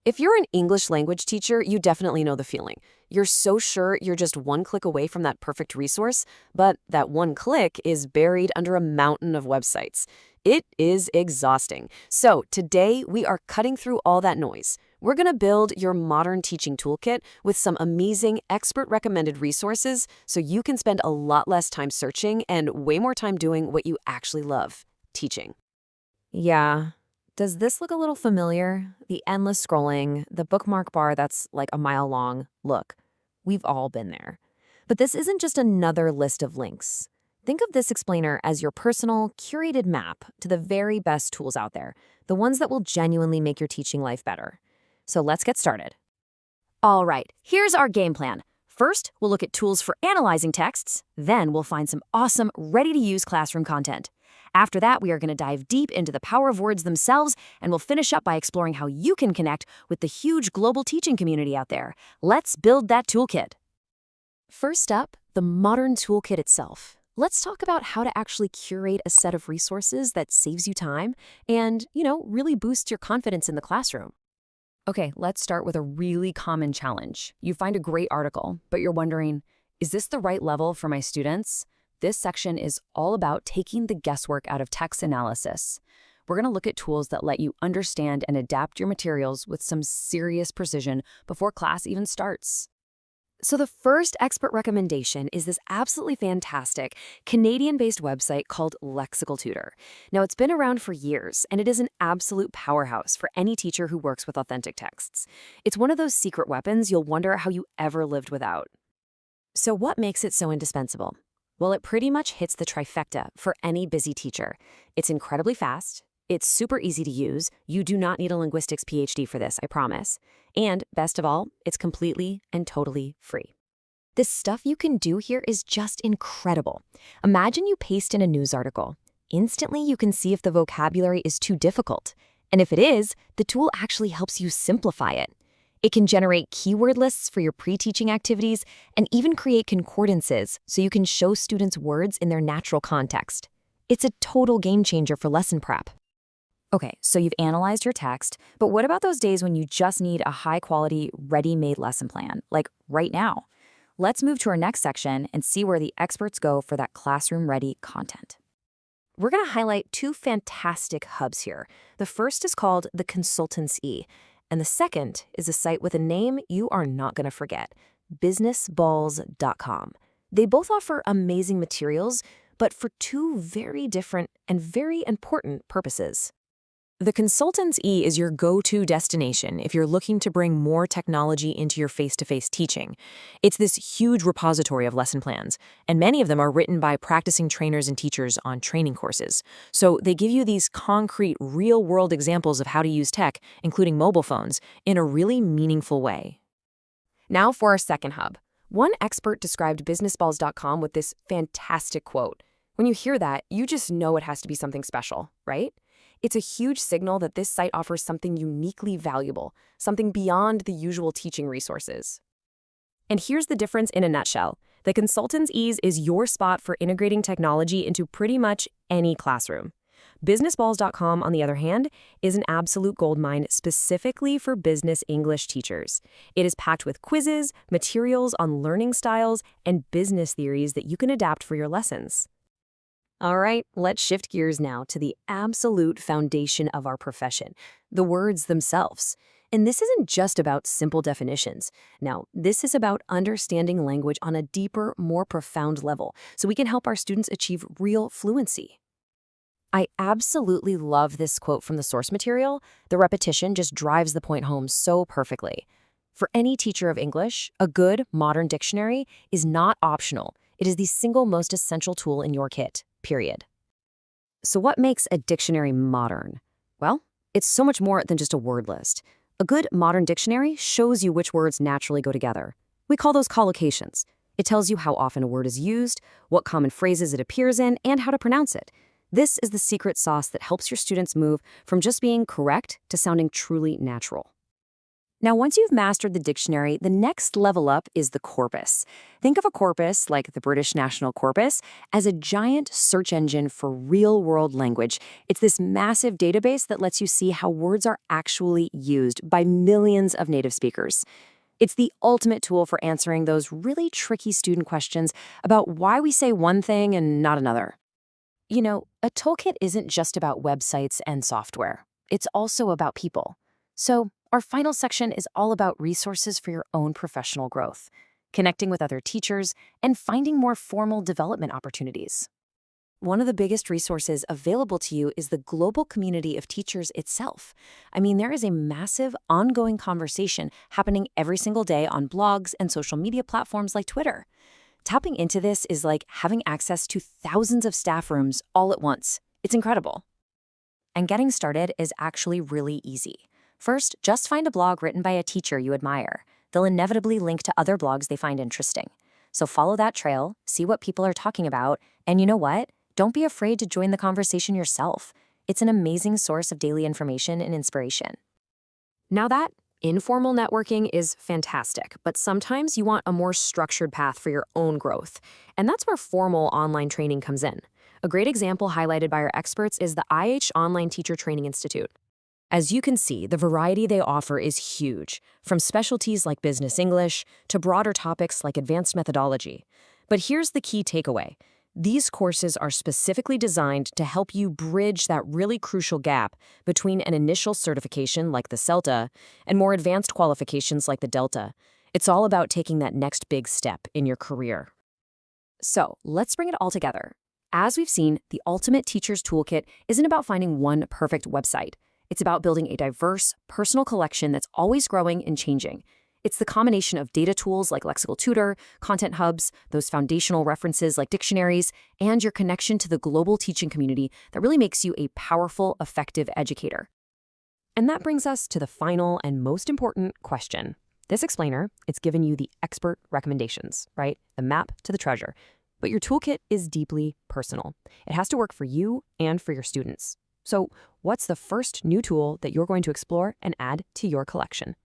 If you're an English language teacher, you definitely know the feeling. You're so sure you're just one click away from that perfect resource, but that one click is buried under a mountain of websites. It is exhausting. So today, we are cutting through all that noise. We're going to build your modern teaching toolkit with some amazing expert-recommended resources so you can spend a lot less time searching and way more time doing what you actually love, teaching. Yeah. Does this look a little familiar? The endless scrolling, the bookmark bar that's like a mile long. Look, we've all been there. But this isn't just another list of links. Think of this explainer as your personal, curated map to the very best tools out there, the ones that will genuinely make your teaching life better. So let's get started. All right, here's our game plan. First, we'll look at tools for analyzing texts. Then we'll find some awesome, ready-to-use classroom content. After that, we are going to dive deep into the power of words themselves, and we'll finish up by exploring how you can connect with the huge global teaching community out there. Let's build that toolkit. First up, the modern toolkit itself. Let's talk about how to actually curate a set of resources that saves you time and, really boosts your confidence in the classroom. Okay, let's start with a really common challenge. You find a great article, but you're wondering, is this the right level for my students? This section is all about taking the guesswork out of text analysis. We're going to look at tools that let you understand and adapt your materials with some serious precision before class even starts. So the first expert recommendation is this absolutely fantastic Canadian-based website called Lexical Tutor. Now, it's been around for years, and it is an absolute powerhouse for any teacher who works with authentic texts. It's one of those secret weapons you'll wonder how you ever lived without. So what makes it so indispensable? Well, it pretty much hits the trifecta for any busy teacher. It's incredibly fast. It's super easy to use. You do not need a linguistics PhD for this, I promise. And best of all, it's completely and totally free. This stuff you can do here is just incredible. Imagine you paste in a news article. Instantly, you can see if the vocabulary is too difficult. And if it is, the tool actually helps you simplify it. It can generate keyword lists for your pre-teaching activities and even create concordances so you can show students words in their natural context. It's a total game changer for lesson prep. Okay, so you've analyzed your text, but what about those days when you just need a high-quality, ready-made lesson plan, like right now? Let's move to our next section and see where the experts go for that classroom-ready content. We're going to highlight two fantastic hubs here. The first is called the Consultant's E, and the second is a site with a name you are not going to forget, businessballs.com. They both offer amazing materials, but for two very different and very important purposes. The Consultant's E is your go-to destination if you're looking to bring more technology into your face-to-face teaching. It's this huge repository of lesson plans, and many of them are written by practicing trainers and teachers on training courses. So they give you these concrete, real-world examples of how to use tech, including mobile phones, in a really meaningful way. Now for our second hub. One expert described businessballs.com with this fantastic quote. When you hear that, you just know it has to be something special, right? It's a huge signal that this site offers something uniquely valuable, something beyond the usual teaching resources. And here's the difference in a nutshell. The Consultant's Ease is your spot for integrating technology into pretty much any classroom. Businessballs.com, on the other hand, is an absolute goldmine specifically for business English teachers. It is packed with quizzes, materials on learning styles, and business theories that you can adapt for your lessons. All right, let's shift gears now to the absolute foundation of our profession, the words themselves. And this isn't just about simple definitions. Now, this is about understanding language on a deeper, more profound level, so we can help our students achieve real fluency. I absolutely love this quote from the source material. The repetition just drives the point home so perfectly. For any teacher of English, a good, modern dictionary is not optional. It is the single most essential tool in your kit. Period. So what makes a dictionary modern? Well, it's so much more than just a word list. A good modern dictionary shows you which words naturally go together. We call those collocations. It tells you how often a word is used, what common phrases it appears in, and how to pronounce it. This is the secret sauce that helps your students move from just being correct to sounding truly natural. Now, once you've mastered the dictionary, the next level up is the corpus. Think of a corpus, like the British National Corpus, as a giant search engine for real-world language. It's this massive database that lets you see how words are actually used by millions of native speakers. It's the ultimate tool for answering those really tricky student questions about why we say one thing and not another. You know, a toolkit isn't just about websites and software. It's also about people. So, our final section is all about resources for your own professional growth, connecting with other teachers, and finding more formal development opportunities. One of the biggest resources available to you is the global community of teachers itself. I mean, there is a massive, ongoing conversation happening every single day on blogs and social media platforms like Twitter. Tapping into this is like having access to thousands of staff rooms all at once. It's incredible. And getting started is actually really easy. First, just find a blog written by a teacher you admire. They'll inevitably link to other blogs they find interesting. So follow that trail, see what people are talking about, and you know what? Don't be afraid to join the conversation yourself. It's an amazing source of daily information and inspiration. Now that informal networking is fantastic, but sometimes you want a more structured path for your own growth. And that's where formal online training comes in. A great example highlighted by our experts is the IH Online Teacher Training Institute. As you can see, the variety they offer is huge, from specialties like business English to broader topics like advanced methodology. But here's the key takeaway. These courses are specifically designed to help you bridge that really crucial gap between an initial certification like the CELTA and more advanced qualifications like the Delta. It's all about taking that next big step in your career. So, let's bring it all together. As we've seen, the Ultimate Teacher's Toolkit isn't about finding one perfect website. It's about building a diverse, personal collection that's always growing and changing. It's the combination of data tools like Lexical Tutor, content hubs, those foundational references like dictionaries, and your connection to the global teaching community that really makes you a powerful, effective educator. And that brings us to the final and most important question. This explainer, it's given you the expert recommendations, right? The map to the treasure. But your toolkit is deeply personal. It has to work for you and for your students. So, what's the first new tool that you're going to explore and add to your collection?